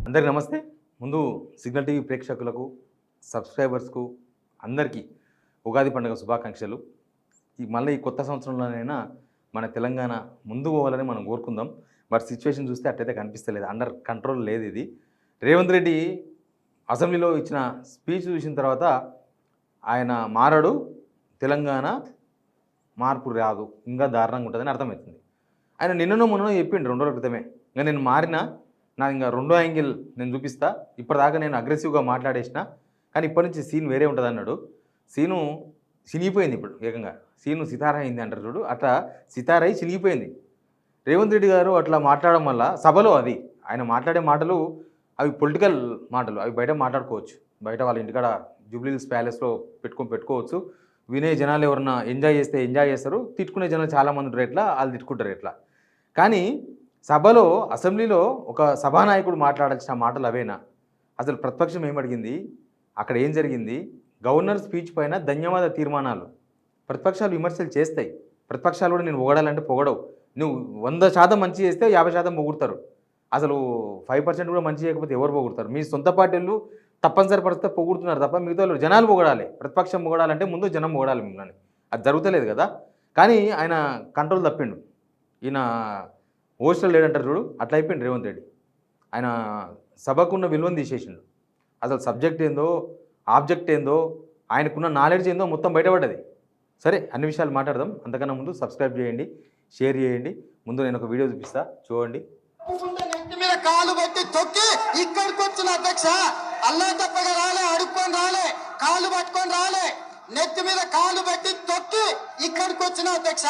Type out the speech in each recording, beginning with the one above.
అందరికీ నమస్తే. ముందు సిగ్నల్ టీవీ ప్రేక్షకులకు, సబ్స్క్రైబర్స్‌కు అందరికీ ఉగాది పండుగ శుభాకాంక్షలు. మళ్ళీ ఈ కొత్త సంవత్సరంలోనైనా మన తెలంగాణ ముందుకు పోవాలని మనం కోరుకుందాం. బట్ సిచ్యువేషన్ చూస్తే అట్టయితే కనిపిస్తలేదు. అండర్ కంట్రోల్ లేదు ఇది. రేవంత్ రెడ్డి అసెంబ్లీలో ఇచ్చిన స్పీచ్ చూసిన తర్వాత ఆయన మారడు, తెలంగాణ మార్పు రాదు, ఇంకా దారుణంగా ఉంటుందని అర్థమవుతుంది. ఆయన నిన్ననో మొన్ననో చెప్పిండు 2 రోజుల క్రితమే. ఇంకా నేను మారినా నా ఇంకా రెండో యాంగిల్ నేను చూపిస్తా, ఇప్పటిదాకా నేను అగ్రెసివ్గా మాట్లాడేసిన, కానీ ఇప్పటి నుంచి సీన్ వేరే ఉంటుంది అన్నాడు. సీను చినిగిపోయింది. ఇప్పుడు ఏకంగా సీను సితారా అయింది అంటారు చూడు, అట్లా సితారై చినిగిపోయింది. రేవంత్ రెడ్డి గారు అట్లా మాట్లాడడం వల్ల సభలో అది ఆయన మాట్లాడే మాటలు అవి పొలిటికల్ మాటలు, అవి బయట మాట్లాడుకోవచ్చు, బయట వాళ్ళ ఇంటికాడ జూబ్లీహిల్స్ ప్యాలెస్లో పెట్టుకోవచ్చు. వినే జనాలు ఎవరన్నా ఎంజాయ్ చేస్తే ఎంజాయ్ చేస్తారు, తిట్టుకునే జనాలు చాలామంది ఉంటారు, ఎట్లా వాళ్ళు తిట్టుకుంటారు ఎట్లా. కానీ సభలో అసెంబ్లీలో ఒక సభానాయకుడు మాట్లాడాల్సిన మాటలు అవేనా? అసలు ప్రతిపక్షం ఏమడిగింది, అక్కడ ఏం జరిగింది? గవర్నర్ స్పీచ్ పైన ధన్యవాద తీర్మానాలు. ప్రతిపక్షాలు విమర్శలు చేస్తాయి, ప్రతిపక్షాలు కూడా నేను పొగడాలంటే పొగడవు. నువ్వు 100% మంచి చేస్తే 50% పొగుడతారు. అసలు 5% కూడా మంచి చేయకపోతే ఎవరు పొగుడతారు? మీ సొంత పార్టీలు తప్పనిసరి పరిస్థితి పొగుడుతున్నారు తప్ప మిగతా జనాలు పొగడాలి. ప్రతిపక్షం పొగడాలంటే ముందు జనం పొగడాలి మిమ్మల్ని. అది జరుగుతలేదు కదా. కానీ ఆయన కంట్రోల్ తప్పిండు. ఈయన ఓస్టల్ లేడంటారు చూడు, అట్లా అయిపోయింది రేవంత్ రెడ్డి. ఆయన సభకున్న విలువను తీసేసిండు. అసలు సబ్జెక్ట్ ఏందో, ఆబ్జెక్ట్ ఏందో, ఆయనకున్న నాలెడ్జ్ ఏందో మొత్తం బయటపడ్డది. సరే, అన్ని విషయాలు మాట్లాడదాం. అంతకన్నా ముందు సబ్స్క్రైబ్ చేయండి, షేర్ చేయండి. ముందు నేను ఒక వీడియో చూపిస్తా, చూడండి. కాలు పెట్టి తొక్కి ఇక్కడికి వచ్చిన అధ్యక్ష, అల్లా తప్పగా రాలే, అడుక్కొని రాలే, కాలు పట్టుకొని రాలే, నెత్తి మీద కాలు పెట్టి తొక్కి ఇక్కడికి వచ్చిన అధ్యక్ష.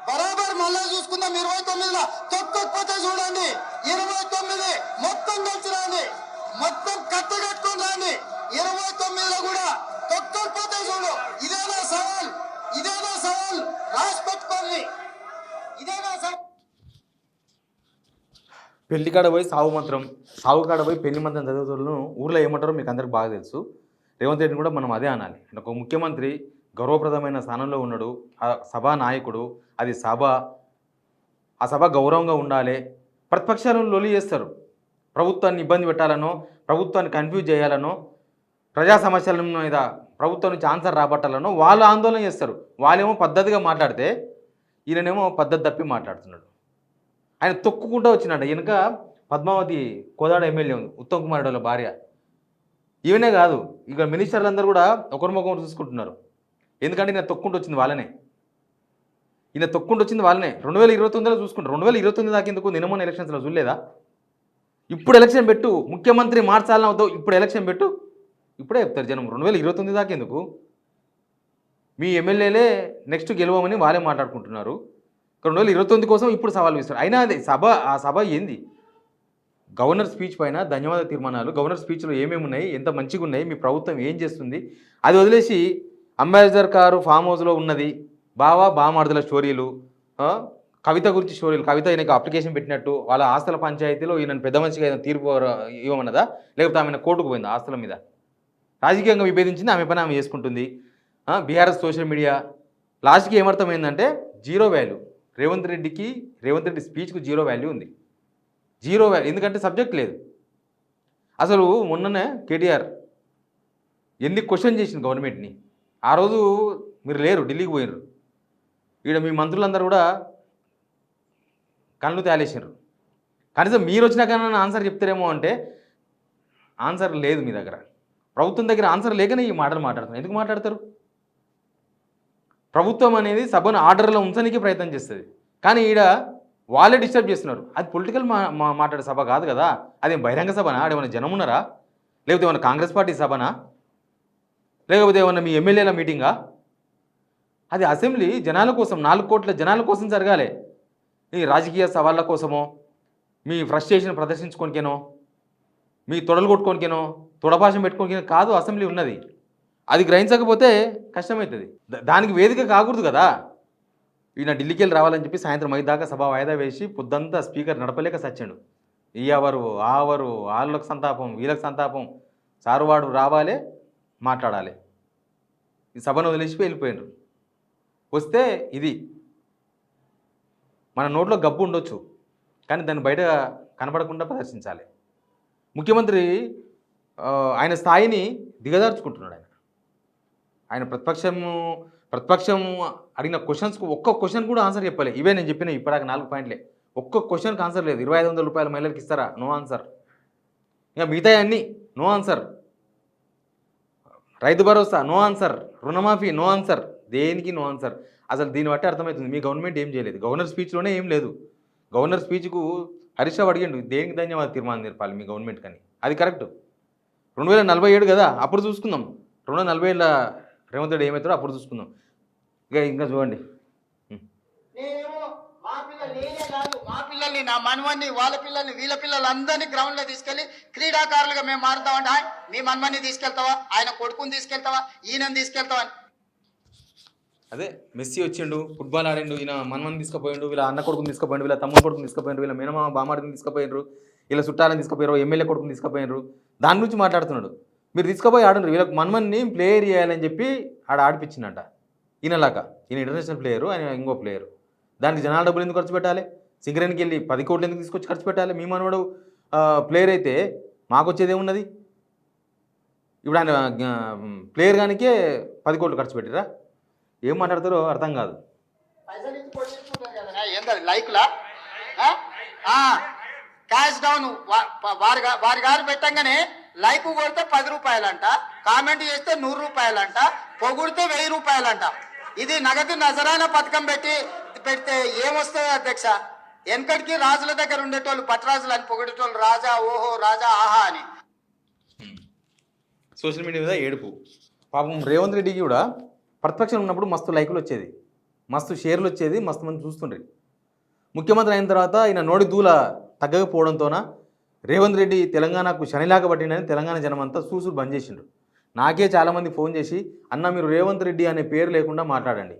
బరాబర్ మళ్ళా చూసుకుందాం. 29లో తొక్కకపోతే చూడండి, 29 మొత్తం కలిసి రాండి, మొత్తం కట్టగట్టుకొని రాండి. 29లో కూడా తొక్కకపోతే చూడు. ఇదేనా సవాల్? ఇదేనా సవాల్? రాసి పెట్టుకోండి. ఇదేనా సవాల్? పెళ్లి కాడ పోయి సాగు మంత్రం, సాగు కాడ పోయి పెళ్లి మంత్రం చదువుతున్న ఊర్లో ఏమంటారో మీకు అందరికి బాగా తెలుసు. రేవంత్ రెడ్డిని కూడా మనం అదే అనాలి. ఒక ముఖ్యమంత్రి గౌరవప్రదమైన స్థానంలో ఉన్నాడు, ఆ సభా నాయకుడు, అది సభ, ఆ సభ గౌరవంగా ఉండాలి. ప్రతిపక్షాలను లొలి చేస్తారు, ప్రభుత్వాన్ని ఇబ్బంది పెట్టాలనో, ప్రభుత్వాన్ని కన్ఫ్యూజ్ చేయాలనో, ప్రజా సమస్యల మీద ప్రభుత్వం నుంచి ఆన్సర్ రాబట్టాలనో వాళ్ళు ఆందోళన చేస్తారు. వాళ్ళేమో పద్ధతిగా మాట్లాడితే ఈయననేమో పద్ధతి తప్పి మాట్లాడుతున్నాడు. ఆయన తొక్కుకుంటూ వచ్చినట్ట. వెనుక పద్మావతి కోదాడ ఎమ్మెల్యే ఉంది, ఉత్తమ్ కుమార్ రెడ్డి వాళ్ళ భార్య. ఈవెనే కాదు, ఇక మినిస్టర్లు అందరూ కూడా ఒకరినొకరు చూసుకుంటున్నారు. ఎందుకంటే ఈయన తొక్కుంటూ వచ్చింది వాళ్ళనే, ఈయన తొక్కుంటూ వచ్చింది వాళ్ళనే. 2029లో చూసుకుంటారు. 2029 దాకా ఎందుకు? నిన్నమొన్న ఎలక్షన్స్లో చూడలేదా? ఇప్పుడు ఎలక్షన్ పెట్టు, ముఖ్యమంత్రి మార్చాలని అవుతావు, ఇప్పుడు ఎలక్షన్ పెట్టు, ఇప్పుడే చెప్తారు జనం. 2029 దాకా ఎందుకు? మీ ఎమ్మెల్యేలే నెక్స్ట్ గెలవమని వాళ్ళే మాట్లాడుకుంటున్నారు. 2029 కోసం ఇప్పుడు సవాల్ వేస్తారు. అయినా అదే సభ, ఆ సభ ఏంది? గవర్నర్ స్పీచ్ పైన ధన్యవాద తీర్మానాలు, గవర్నర్ స్పీచ్లో ఏమేమి ఉన్నాయి, ఎంత మంచిగా ఉన్నాయి, మీ ప్రభుత్వం ఏం చేస్తుంది, అది వదిలేసి అంబాసిడర్ కారు ఫామ్ హౌస్లో ఉన్నది, బామార్దుల స్టోరీలు, కవిత గురించి స్టోరీలు. కవిత ఈయనకు అప్లికేషన్ పెట్టినట్టు వాళ్ళ ఆస్తుల పంచాయతీలో ఈయన పెద్ద మనిషిగా ఏదైనా తీర్పు ఇవ్వమన్నదా, లేకపోతే ఆమె కోర్టుకు పోయిందా ఆస్తుల మీద? రాజకీయంగా విభేదించింది, ఆమె పని ఆమె చేసుకుంటుంది. బీఆర్ఎస్ సోషల్ మీడియా లాస్ట్కి ఏమర్థమైందంటే జీరో వాల్యూ. రేవంత్ రెడ్డి స్పీచ్కు జీరో వాల్యూ ఉంది. జీరో వాల్యూ, ఎందుకంటే సబ్జెక్ట్ లేదు. అసలు మొన్ననే కేటీఆర్ ఎన్ని క్వశ్చన్ చేసింది గవర్నమెంట్ని. ఆ రోజు మీరు లేరు, ఢిల్లీకి పోయినారు. ఈడ మీ మంత్రులందరూ కూడా కళ్ళు తేలేసారు. కనీసం మీరు వచ్చినా కానీ ఆన్సర్ చెప్తారేమో అంటే ఆన్సర్ లేదు మీ దగ్గర. ప్రభుత్వం దగ్గర ఆన్సర్ లేకనే ఈ మాటలు మాట్లాడుతున్నారు. ఎందుకు మాట్లాడతారు? ప్రభుత్వం అనేది సభను ఆర్డర్లో ఉంచడానికి ప్రయత్నం చేస్తుంది, కానీ ఈడ వాళ్ళే డిస్టర్బ్ చేస్తున్నారు. అది పొలిటికల్ మాట్లాడే సభ కాదు కదా. అదేం బహిరంగ సభనా? ఆడేమన్నా జనం ఉన్నారా? లేకపోతే ఏమన్నా కాంగ్రెస్ పార్టీ సభనా? లేకపోతే ఏమన్నా మీ ఎమ్మెల్యేల మీటింగా? అది అసెంబ్లీ జనాల కోసం, 4 కోట్ల జనాల కోసం జరగాలి. ఈ రాజకీయ సవాళ్ళ కోసమో, మీ ఫ్రస్ట్రేషన్ ప్రదర్శించుకోనికేనో, మీ తొడలు కొట్టుకోనికేనో, తొడపాశం పెట్టుకోనికేనో కాదు అసెంబ్లీ ఉన్నది. అది గ్రహించకపోతే కష్టమవుతుంది. దానికి వేదిక కాకూడదు కదా. ఈయన ఢిల్లీకి వెళ్ళి రావాలని చెప్పి సాయంత్రం 5 దాకా సభ వాయిదా వేసి పొద్దంతా స్పీకర్ నడపలేక సచ్చాడు. ఈ ఆవరు వాళ్ళకు సంతాపం, వీళ్ళకి సంతాపం. సారువాడు రావాలి, మాట్లాడాలి. ఈ సభను వదిలేసి వెళ్ళిపోయినారు. వస్తే ఇది మన నోట్లో గబ్బు ఉండొచ్చు, కానీ దాన్ని బయట కనబడకుండా ప్రదర్శించాలి. ముఖ్యమంత్రి ఆయన స్థాయిని దిగదార్చుకుంటున్నాడు. ఆయన ప్రతిపక్షం అడిగిన క్వశ్చన్స్కు ఒక్క క్వశ్చన్ కూడా ఆన్సర్ చెప్పలే. ఇవే నేను చెప్పిన ఇప్పటిదాకా 4 పాయింట్లే. ఒక్క క్వశ్చన్కి ఆన్సర్ లేదు. 2500 రూపాయల మహిళలకు ఇస్తారా? No answer. ఇంకా మిగతా అన్నీ no answer. Rythu Bharosa no answer. రుణమాఫీ నో ఆన్సర్. దేనికి నో ఆన్సర్. అసలు దీన్ని బట్టి అర్థమవుతుంది మీ గవర్నమెంట్ ఏం చేయలేదు. గవర్నర్ స్పీచ్లోనే ఏం లేదు. గవర్నర్ స్పీచ్కు హరీష్ రావు అడిగిండు దేనికి ధన్యవాద తీర్మానం తెలపాలి మీ గవర్నమెంట్ కానీ. అది కరెక్ట్. 2047 కదా, అప్పుడు చూసుకుందాం. 2047 రేవంత్ రెడ్డి ఏమవుతాడో అప్పుడు చూసుకుందాం. ఇంకా చూడండి. నేనేమో మా పిల్లలు నేనే కాదు మా పిల్లల్ని నా మనవన్ని వాళ్ళ పిల్లల్ని వీళ్ళ పిల్లలందరినీ గ్రౌండ్లో తీసుకెళ్లి క్రీడాకారులుగా మేము మారుతామంటే మీ మనవన్ని తీసుకెళ్తావా, ఆయన కొడుకుని తీసుకెళ్తావా, ఈయనని తీసుకెళ్తావా అని. అదే మెస్సీ వచ్చిండు, ఫుట్బాల్ ఆడిండు, ఈయన మనవని తీసుకుపోయిండు, వీళ్ళ అన్న కొడుకుని తీసుకుపోయిండు, వీళ్ళ తమ్ముడు కొడుకుని తీసుకుపోయిండు, వీళ్ళ మేనమామ బామాడిని తీసుకుపోయినరు, వీళ్ళ చుట్టాలని తీసుకుపోయారు, ఎమ్మెల్యే కొడుకుని తీసుకుపోయినరు. దాని గురించి మాట్లాడుతున్నాడు. మీరు తీసుకుపోయి ఆడండి, వీళ్ళకి మనమని ప్లేయర్ చేయాలని చెప్పి ఆడిపించిందంట. ఈయనలాగా ఈయన ఇంటర్నేషనల్ ప్లేయరు, ఆయన ఇంకో ప్లేయరు. దానికి జనాల డబ్బులు ఎందుకు ఖర్చు పెట్టాలి? సింగరేణికి వెళ్ళి 10 కోట్లు ఎందుకు తీసుకొచ్చి ఖర్చు పెట్టాలి? మీ మనవాడు ప్లేయర్ అయితే మాకు వచ్చేది ఏమున్నది? ఇప్పుడు ఆయన ప్లేయర్ కానికే 10 కోట్లు ఖర్చు పెట్టిరా? ఏం మాట్లాడతారో అర్థం కాదు. లైక్లా క్యాష్ డౌన్ వారి గారు పెట్టంగానే లైక్ కొడితే 10 రూపాయలంట, కామెంట్ చేస్తే 100 రూపాయలంట, పొగుడితే 1000 రూపాయలంట. ఇది నగదు నజరాన పథకం పెడితే ఏమొస్తుంది అధ్యక్ష? వెనకటికి రాజుల దగ్గర ఉండేటోళ్ళు పట్టరాజులు అని పొగిడేటోళ్ళు రాజా ఓహో రాజా ఆహా అని. సోషల్ మీడియా మీద ఏడుపు. పాపం రేవంత్ రెడ్డికి కూడా ప్రతిపక్షం ఉన్నప్పుడు మస్తు లైకులు వచ్చేది, మస్తు షేర్లు వచ్చేది, మస్తు మంది చూస్తుండ్రి. ముఖ్యమంత్రి అయిన తర్వాత ఈయన నోడి దూల తగ్గకపోవడంతోన రేవంత్ రెడ్డి తెలంగాణకు శనిలాగా పట్టిండని తెలంగాణ జనం అంతా చూసుడు బంద్ చేసిండ్రు. నాకే చాలామంది ఫోన్ చేసి అన్న మీరు రేవంత్ రెడ్డి అనే పేరు లేకుండా మాట్లాడండి,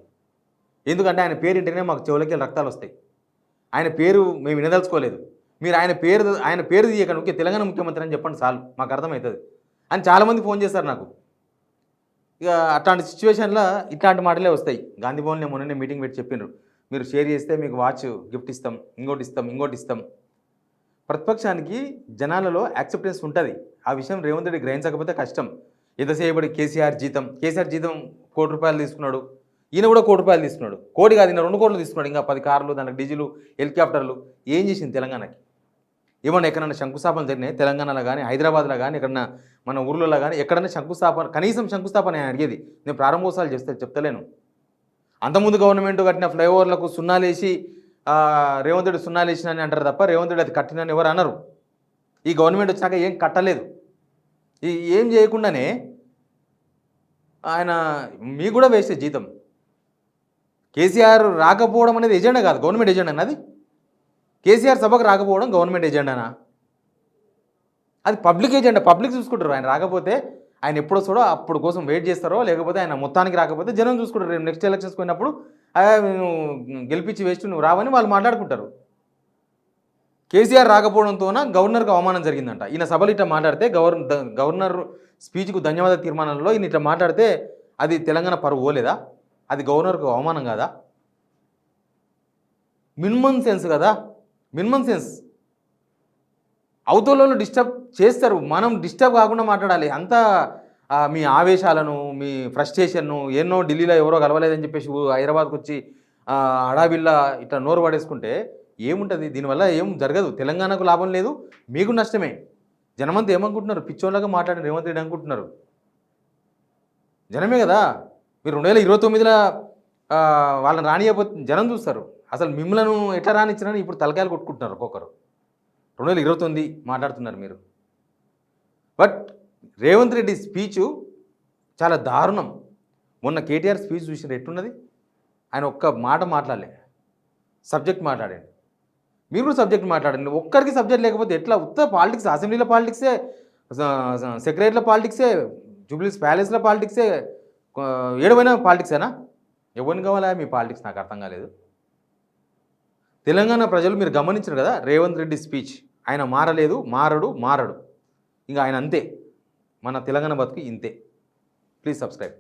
ఎందుకంటే ఆయన పేరు ఇంటనే మాకు చెవులకి రక్తాలు వస్తాయి, ఆయన పేరు మేము వినదలుచుకోలేదు, మీరు ఆయన పేరు తీయకండి, తెలంగాణ ముఖ్యమంత్రి అని చెప్పండి చాలు మాకు అర్థమవుతుంది అని చాలామంది ఫోన్ చేస్తారు నాకు. ఇక అట్లాంటి సిచ్యువేషన్లో ఇట్లాంటి మాటలే వస్తాయి. గాంధీ భవన్లో మొన్ననే మీటింగ్ పెట్టి చెప్పిండ్రు, మీరు షేర్ చేస్తే మీకు వాచ్ గిఫ్ట్ ఇస్తాం, ఇంకోటి ఇస్తాం. ప్రతిపక్షానికి జనాలలో యాక్సెప్టెన్స్ ఉంటుంది. ఆ విషయం రేవంత్ రెడ్డి గ్రహించకపోతే కష్టం. ఎంతసేపటి కేసీఆర్ జీతం 1 కోటి రూపాయలు తీసుకున్నాడు, ఈయన కూడా 1 కోటి రూపాయలు తీసుకున్నాడు. కోటి కాదు, ఈయన 2 కోట్లు తీసుకున్నాడు. ఇంకా 10 కార్లు, దానికి డీజిల్, హెలికాప్టర్లు. ఏం చేసింది తెలంగాణకి? ఏమన్నా ఎక్కడన్నా శంకుస్థాపన జరిగినాయి తెలంగాణలో కానీ, హైదరాబాద్లో కానీ, ఎక్కడన్నా మన ఊర్లలో కానీ ఎక్కడన్నా శంకుస్థాపన, కనీసం శంకుస్థాపన నేను అడిగేది. నేను ప్రారంభోత్సవాలు చెప్తలేను. అంతకుముందు గవర్నమెంట్ కట్టిన ఫ్లైఓవర్లకు సున్నాలేసి రేవంత్ రెడ్డి సున్నాలేసిన అని అంటారు తప్ప రేవంత్ రెడ్డి అది కట్టినని ఎవరు అనరు. ఈ గవర్నమెంట్ వచ్చాక ఏం కట్టలేదు. ఏం చేయకుండానే ఆయన మీకు కూడా వేస్తే జీతం. కేసీఆర్ రాకపోవడం అనేది ఎజెండా కాదు, గవర్నమెంట్ ఎజెండా అన్నది. కేసీఆర్ సభకు రాకపోవడం గవర్నమెంట్ ఎజెండానా? అది పబ్లిక్ ఎజెండా, పబ్లిక్ చూసుకుంటారు. ఆయన రాకపోతే ఆయన ఎప్పుడు వస్తాడో అప్పుడు కోసం వెయిట్ చేస్తారో, లేకపోతే ఆయన మొత్తానికి రాకపోతే జనం చూసుకుంటారు. రేపు నెక్స్ట్ ఎలక్షన్స్ పోయినప్పుడు నువ్వు గెలిపించి వేస్ట్ నువ్వు రావని వాళ్ళు మాట్లాడుకుంటారు. కేసీఆర్ రాకపోవడంతోన గవర్నర్కి అవమానం జరిగిందంట. ఈయన సభలు ఇట్లా మాట్లాడితే గవర్నర్ స్పీచ్కు ధన్యవాద తీర్మానంలో ఈయన ఇట్లా మాట్లాడితే అది తెలంగాణ పరువు పోలేదా? అది గవర్నర్కు అవమానం కాదా? మినిమం సెన్స్ కదా, మినిమం సెన్స్. అవతలలో డిస్టర్బ్ చేస్తారు, మనం డిస్టర్బ్ కాకుండా మాట్లాడాలి. అంతా మీ ఆవేశాలను, మీ ఫ్రస్ట్రేషన్ను, ఎన్నో ఢిల్లీలో ఎవరో కలవలేదని చెప్పేసి హైదరాబాద్కి వచ్చి అడావిల్లా ఇట్లా నోరు పడేసుకుంటే ఏముంటుంది? దీనివల్ల ఏం జరగదు. తెలంగాణకు లాభం లేదు, మీకు నష్టమే. జనమంతా ఏమనుకుంటున్నారు? పిచ్చోళ్ళగా మాట్లాడిన రేవంత్ రెడ్డి అనుకుంటున్నారు. జనమే కదా. మీరు 2029లో వాళ్ళని రానియకపోతే జనం చూస్తారు. అసలు మిమ్మల్ని ఎట్లా రానిచ్చినని ఇప్పుడు తలకాయలు కొట్టుకుంటున్నారు ఒక్కొక్కరు. 2029 మాట్లాడుతున్నారు మీరు. బట్ రేవంత్ రెడ్డి స్పీచు చాలా దారుణం. మొన్న కేటీఆర్ స్పీచ్ చూసిన ఎట్టున్నది? ఆయన ఒక్క మాట మాట్లాడలే, సబ్జెక్ట్ మాట్లాడండి. మీరు కూడా సబ్జెక్ట్ మాట్లాడండి. ఒక్కరికి సబ్జెక్ట్ లేకపోతే ఎట్లా? ఉత్త పాలిటిక్స్, అసెంబ్లీలో పాలిటిక్సే, సెక్రటరీలో పాలిటిక్సే, జూబ్లీస్ ప్యాలెస్లో పాలిటిక్సే, ఏడవైనా పాలిటిక్సేనా? ఎవరిని కావాలా మీ పాలిటిక్స్? నాకు అర్థం కాలేదు. తెలంగాణ ప్రజలు మీరు గమనించారు కదా రేవంత్ రెడ్డి స్పీచ్. ఆయన మారలేదు, మారడు. ఇంకా ఆయన అంతే. మన తెలంగాణ బతుకు ఇంతే. Please subscribe.